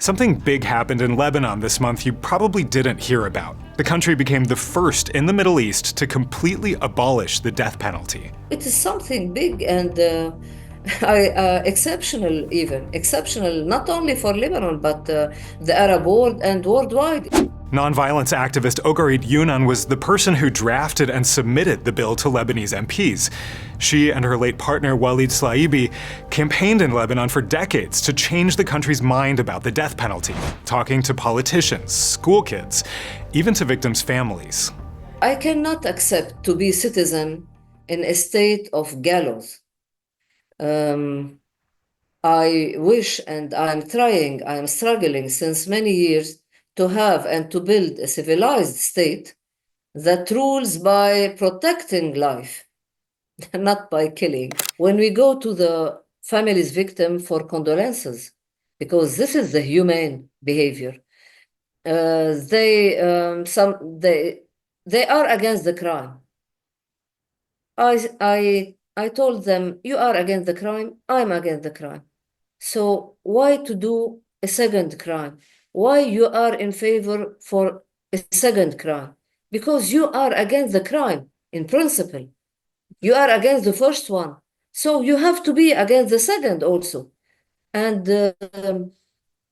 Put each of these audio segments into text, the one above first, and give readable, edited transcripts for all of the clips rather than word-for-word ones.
Something big happened in Lebanon this month you probably didn't hear about. The country became the first in the Middle East to completely abolish the death penalty. It is something big and exceptional, even. Exceptional not only for Lebanon, but the Arab world and worldwide. Nonviolence activist Ogarit Yunan was the person who drafted and submitted the bill to Lebanese MPs. She and her late partner Walid Slaibi campaigned in Lebanon for decades to change the country's mind about the death penalty, talking to politicians, school kids, even to victims' families. I cannot accept to be citizen in a state of gallows. I wish, and I'm struggling since many years to have and to build a civilized state that rules by protecting life, not by killing. When we go to the family's victim for condolences, because this is the humane behavior, they are against the crime. I told them, you are against the crime, I'm against the crime. So why to do a second crime? Why you are in favor for a second crime? Because you are against the crime in principle. You are against the first one. So you have to be against the second also. And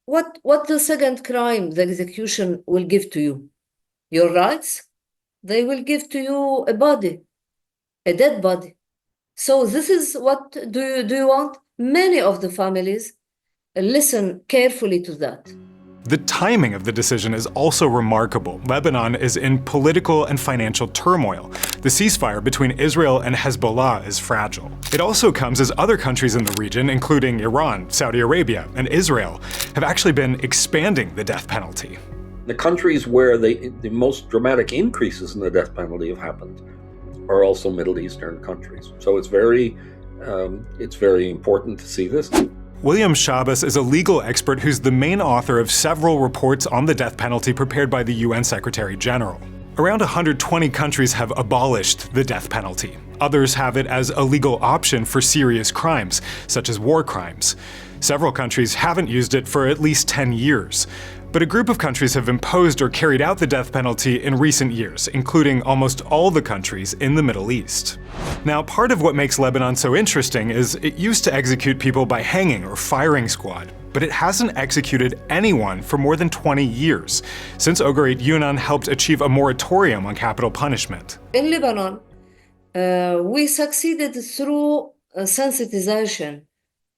what the second crime, the execution will give to you? Your rights? They will give to you a body, a dead body. So this is what do you want? Many of the families listen carefully to that. The timing of the decision is also remarkable. Lebanon is in political and financial turmoil. The ceasefire between Israel and Hezbollah is fragile. It also comes as other countries in the region, including Iran, Saudi Arabia, and Israel, have actually been expanding the death penalty. The countries where the most dramatic increases in the death penalty have happened are also Middle Eastern countries. So it's very important to see this. William Shabbos is a legal expert who's the main author of several reports on the death penalty prepared by the UN Secretary General. Around 120 countries have abolished the death penalty. Others have it as a legal option for serious crimes, such as war crimes. Several countries haven't used it for at least 10 years. But a group of countries have imposed or carried out the death penalty in recent years, including almost all the countries in the Middle East. Now, part of what makes Lebanon so interesting is it used to execute people by hanging or firing squad, but it hasn't executed anyone for more than 20 years, since Ogarit Yunan helped achieve a moratorium on capital punishment. In Lebanon, we succeeded through sensitization,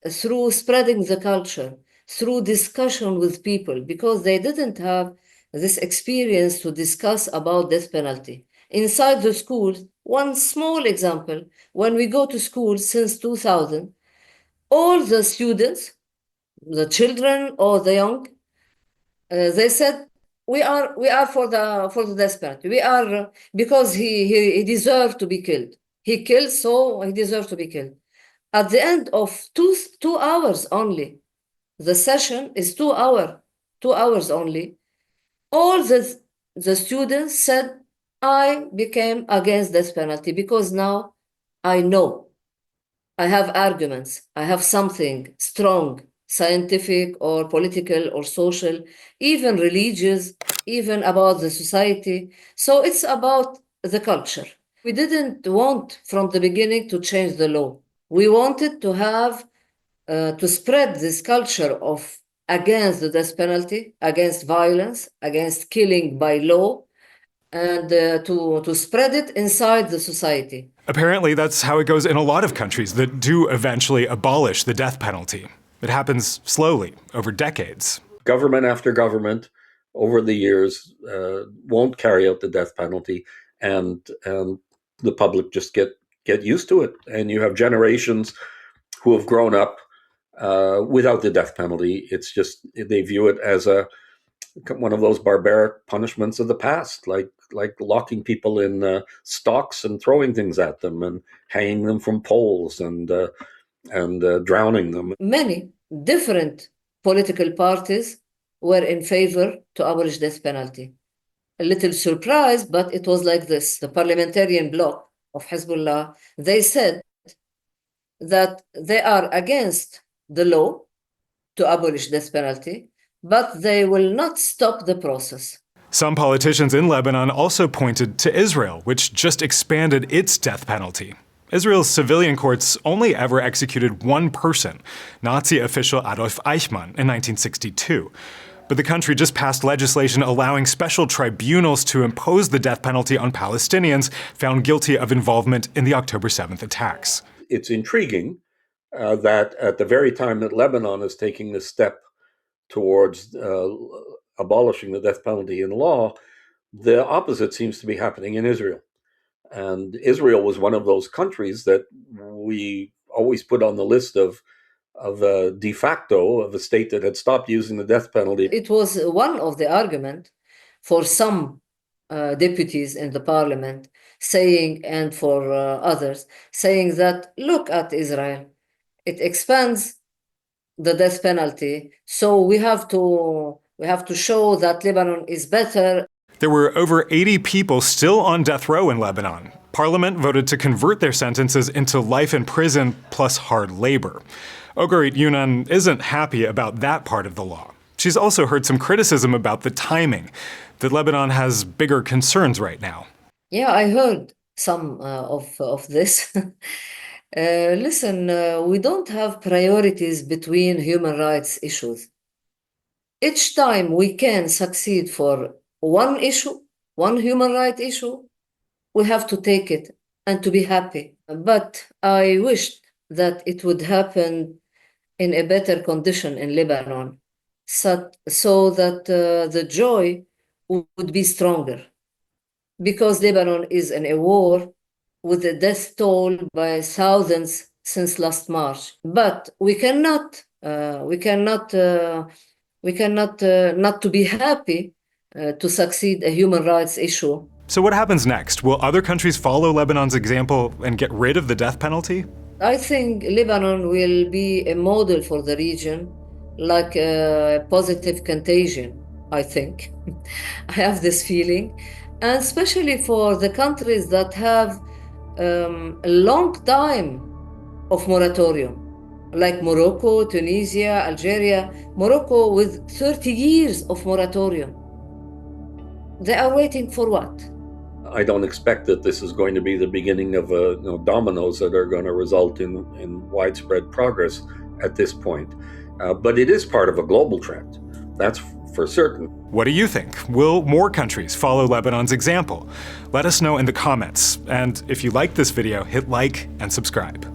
through spreading the culture, through discussion with people, because they didn't have this experience to discuss about death penalty. Inside the schools, one small example, when we go to school since 2000, all the students, the children or the young, they said, we are for the death penalty. We are, because he deserved to be killed. He killed, so he deserved to be killed. At the end of two hours only, the session is 2 hours only. All the students said, I became against death penalty because now I know. I have arguments. I have something strong, scientific or political or social, even religious, even about the society. So it's about the culture. We didn't want from the beginning to change the law. We wanted to have to spread this culture of against the death penalty, against violence, against killing by law, and to spread it inside the society. Apparently, that's how it goes in a lot of countries that do eventually abolish the death penalty. It happens slowly, over decades. Government after government over the years won't carry out the death penalty, and the public just get used to it. And you have generations who have grown up without the death penalty. It's just, they view it as one of those barbaric punishments of the past, like locking people in stocks and throwing things at them and hanging them from poles and drowning them. Many different political parties were in favor to abolish death penalty. A little surprised, but it was like this. The parliamentarian bloc of Hezbollah, they said that they are against the law to abolish death penalty, but they will not stop the process. Some politicians in Lebanon also pointed to Israel, which just expanded its death penalty. Israel's civilian courts only ever executed one person, Nazi official Adolf Eichmann, in 1962. But the country just passed legislation allowing special tribunals to impose the death penalty on Palestinians found guilty of involvement in the October 7th attacks. It's intriguing that at the very time that Lebanon is taking this step towards abolishing the death penalty in law, the opposite seems to be happening in Israel. And Israel was one of those countries that we always put on the list of de facto of a state that had stopped using the death penalty. It was one of the arguments for some deputies in the parliament saying, and for others, saying that, look at Israel, it expands the death penalty, so we have to show that Lebanon is better. There were over 80 people still on death row in Lebanon. Parliament voted to convert their sentences into life in prison plus hard labor. Ogarit Yunan isn't happy about that part of the law. She's also heard some criticism about the timing, that Lebanon has bigger concerns right now. Yeah, I heard some of this. Listen, we don't have priorities between human rights issues. Each time we can succeed for one issue, one human rights issue, we have to take it and to be happy. But I wished that it would happen in a better condition in Lebanon, so that the joy would be stronger. Because Lebanon is in a war with a death toll by thousands since last March. But we cannot not to be happy to succeed a human rights issue. So what happens next? Will other countries follow Lebanon's example and get rid of the death penalty? I think Lebanon will be a model for the region, like a positive contagion, I think. I have this feeling. And especially for the countries that have a long time of moratorium, like Morocco, Tunisia, Algeria. Morocco with 30 years of moratorium. They are waiting for what? I don't expect that this is going to be the beginning of dominoes that are going to result in widespread progress at this point. But it is part of a global trend. That's for certain. What do you think? Will more countries follow Lebanon's example? Let us know in the comments. And if you like this video, hit like and subscribe.